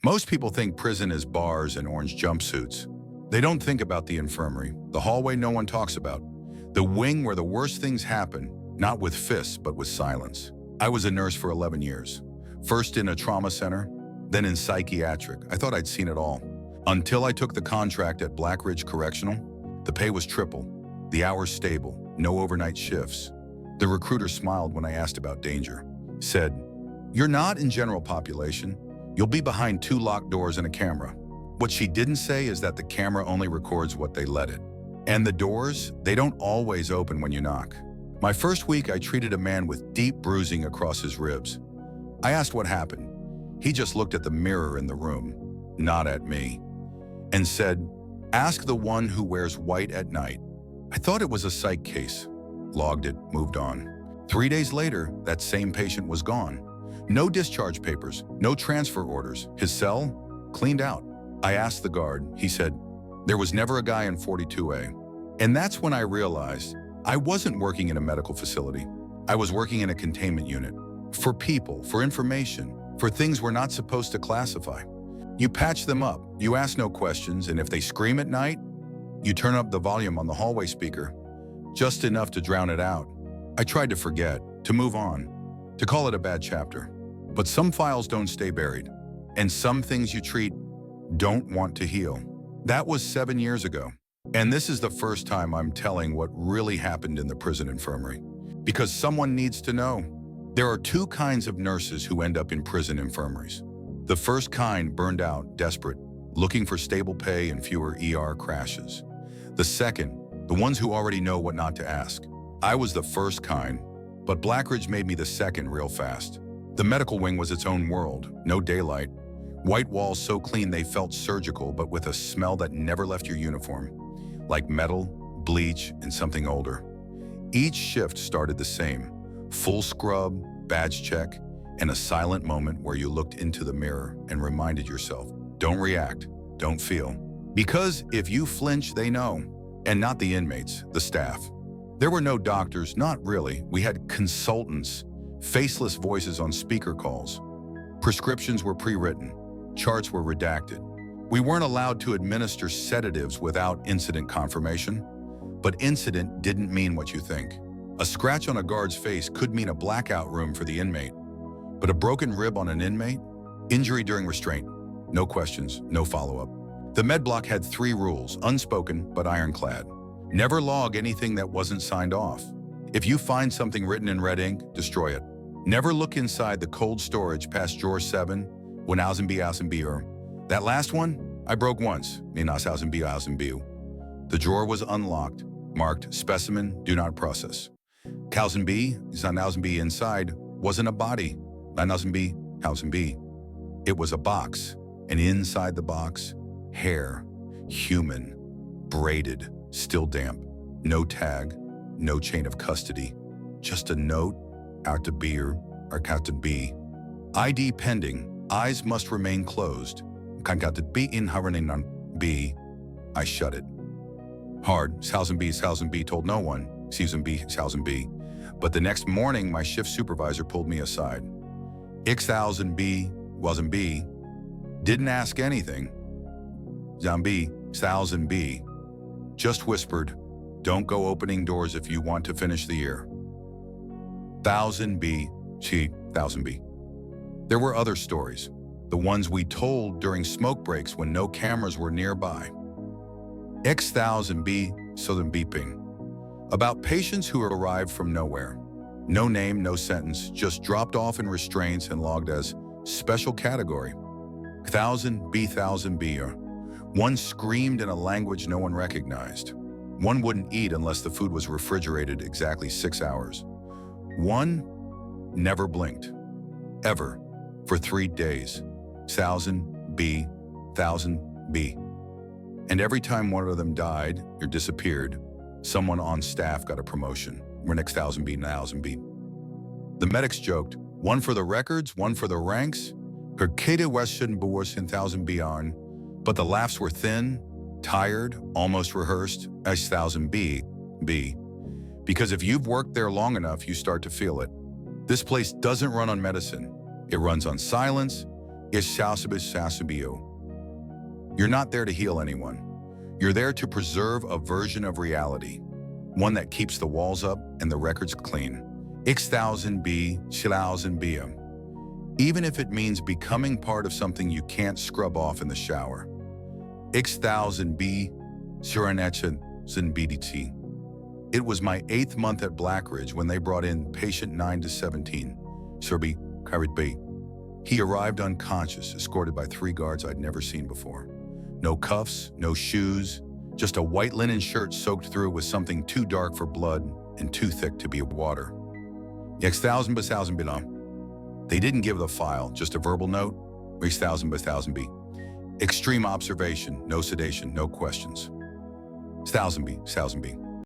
Most people think prison is bars and orange jumpsuits. They don't think about the infirmary, the hallway no one talks about, the wing where the worst things happen, not with fists, but with silence. I was a nurse for 11 years. First in a trauma center, then in psychiatric. I thought I'd seen it all. Until I took the contract at Black Ridge Correctional, the pay was triple, the hours stable, no overnight shifts. The recruiter smiled when I asked about danger, said, "You're not in general population. You'll be behind 2 locked doors and a camera." What she didn't say is that the camera only records what they let it. And the doors, they don't always open when you knock. My first week, I treated a man with deep bruising across his ribs. I asked what happened. He just looked at the mirror in the room, not at me, and said, "Ask the one who wears white at night." I thought it was a psych case. Logged it, moved on. 3 days later, that same patient was gone. No discharge papers, no transfer orders. His cell, cleaned out. I asked the guard. He said, "There was never a guy in 42A. And that's when I realized I wasn't working in a medical facility. I was working in a containment unit. For people, for information, for things we're not supposed to classify. You patch them up, you ask no questions, and if they scream at night, you turn up the volume on the hallway speaker, just enough to drown it out. I tried to forget, to move on, to call it a bad chapter. But some files don't stay buried, and some things you treat don't want to heal. That was 7 years ago. And this is the first time I'm telling what really happened in the prison infirmary. Because someone needs to know. There are 2 kinds of nurses who end up in prison infirmaries. The first kind, burned out, desperate, looking for stable pay and fewer ER crashes. The second, the ones who already know what not to ask. I was the first kind, but Black Ridge made me the second real fast. The medical wing was its own world, no daylight. White walls so clean they felt surgical, but with a smell that never left your uniform. Like metal, bleach, and something older. Each shift started the same. Full scrub, badge check, and a silent moment where you looked into the mirror and reminded yourself, don't react, don't feel. Because if you flinch, they know. And not the inmates, the staff. There were no doctors, not really. We had consultants, faceless voices on speaker calls. Prescriptions were pre-written. Charts were redacted. We weren't allowed to administer sedatives without incident confirmation. But incident didn't mean what you think. A scratch on a guard's face could mean a blackout room for the inmate. But a broken rib on an inmate? Injury during restraint. No questions, no follow-up. The med block had 3 rules, unspoken but ironclad. Never log anything that wasn't signed off. If you find something written in red ink, destroy it. Never look inside the cold storage past drawer 7, when Außenbier. That last one, I broke once, The drawer was unlocked, marked specimen, do not process. Außenbier inside wasn't a body, Außenbier. It was a box, and inside the box, hair, human, braided, still damp, no tag, no chain of custody, just a note, out to beer, or Captain B. ID pending, eyes must remain closed. Kan Captain B in hovering on B. I shut it. Hard, Sausen B told no one, Sausen B. But the next morning, my shift supervisor pulled me aside. Sausen B wasn't B. Didn't ask anything. Sausen B. Just whispered, don't go opening doors if you want to finish the year. 1000 B. There were other stories, the ones we told during smoke breaks when no cameras were nearby. X1000 B, Southern beeping. About patients who arrived from nowhere. No name, no sentence, just dropped off in restraints and logged as special category. 1000 B. One screamed in a language no one recognized. One wouldn't eat unless the food was refrigerated exactly 6 hours. One never blinked, ever, for 3 days. 1000 B. And every time one of them died or disappeared, someone on staff got a promotion. We're next 1000 B. The medics joked, one for the records, one for the ranks. Herkede Western Boers in 1000 B on, but the laughs were thin, tired, almost rehearsed, as 1000 B. Because if you've worked there long enough, you start to feel it. This place doesn't run on medicine. It runs on silence, You're not there to heal anyone. You're there to preserve a version of reality, one that keeps the walls up and the records clean. Even if it means becoming part of something you can't scrub off in the shower. It was my 8th month at Blackridge when they brought in patient 9 to 17, Serbi Karit. He arrived unconscious, escorted by 3 guards I'd never seen before. No cuffs, no shoes, just a white linen shirt soaked through with something too dark for blood and too thick to be water. They didn't give the file, just a verbal note. Extreme observation, no sedation, no questions.